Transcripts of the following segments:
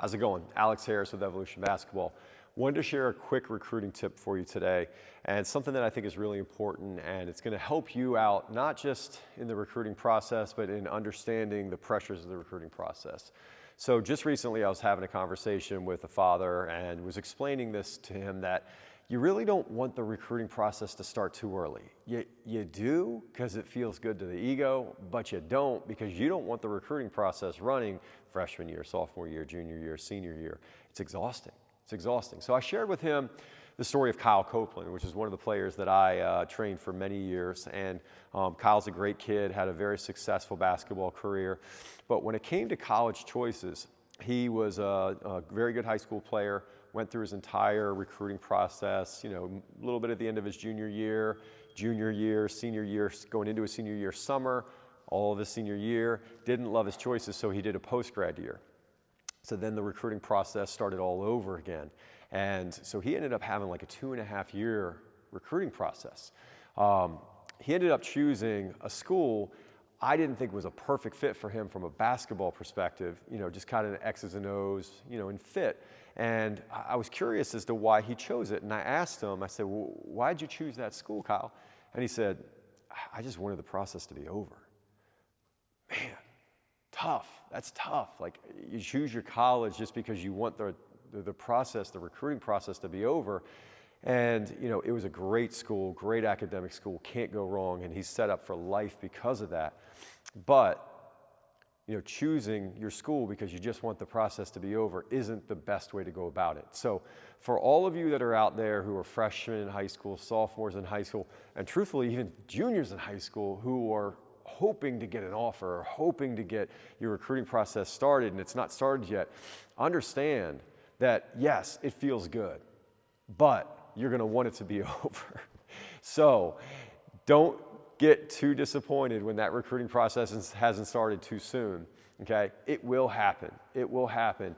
How's it going? Alex Harris with Evolution Basketball. Wanted to share a quick recruiting tip for you today, and something that I think is really important, and it's going to help you out not just in the recruiting process, but in understanding the pressures of the recruiting process. So just recently I was having a conversation with a father and was explaining this to him, that you really don't want the recruiting process to start too early. You do because it feels good to the ego, but you don't because you don't want the recruiting process running freshman year, sophomore year, junior year, senior year. It's exhausting. It's exhausting. So I shared with him the story of Kyle Copeland, which is one of the players that I trained for many years. And Kyle's a great kid, had a very successful basketball career. But when it came to college choices, he was a very good high school player, went through his entire recruiting process, a little bit at the end of his junior year, senior year, going into his senior year summer, all of his senior year, didn't love his choices, so he did a post-grad year. So then the recruiting process started all over again. And so he ended up having like a 2.5-year recruiting process. He ended up choosing a school I didn't think was a perfect fit for him from a basketball perspective, just kind of X's and O's, and fit. And I was curious as to why he chose it. And I asked him, I said, well, why'd you choose that school, Kyle? And he said, I just wanted the process to be over. Man, tough. That's tough. Like, you choose your college just because you want the process, the recruiting process to be over. And, it was a great school, great academic school, can't go wrong, and he's set up for life because of that. But, choosing your school because you just want the process to be over isn't the best way to go about it. So for all of you that are out there who are freshmen in high school, sophomores in high school, and truthfully even juniors in high school who are hoping to get an offer or hoping to get your recruiting process started and it's not started yet, understand that yes, it feels good, but you're going to want it to be over. So don't get too disappointed when that recruiting process hasn't started too soon, okay? It will happen. It will happen.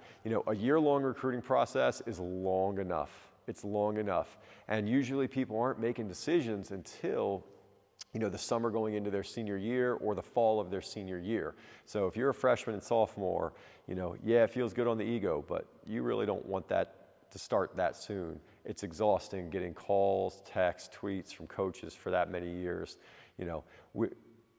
A year-long recruiting process is long enough. It's long enough. And usually people aren't making decisions until the summer going into their senior year or the fall of their senior year. So if you're a freshman and sophomore, yeah, it feels good on the ego, but you really don't want that to start that soon. It's exhausting getting calls, texts, tweets from coaches for that many years,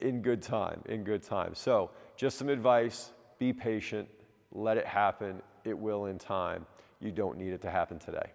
in good time. So just some advice, be patient, let it happen. It will in time. You don't need it to happen today.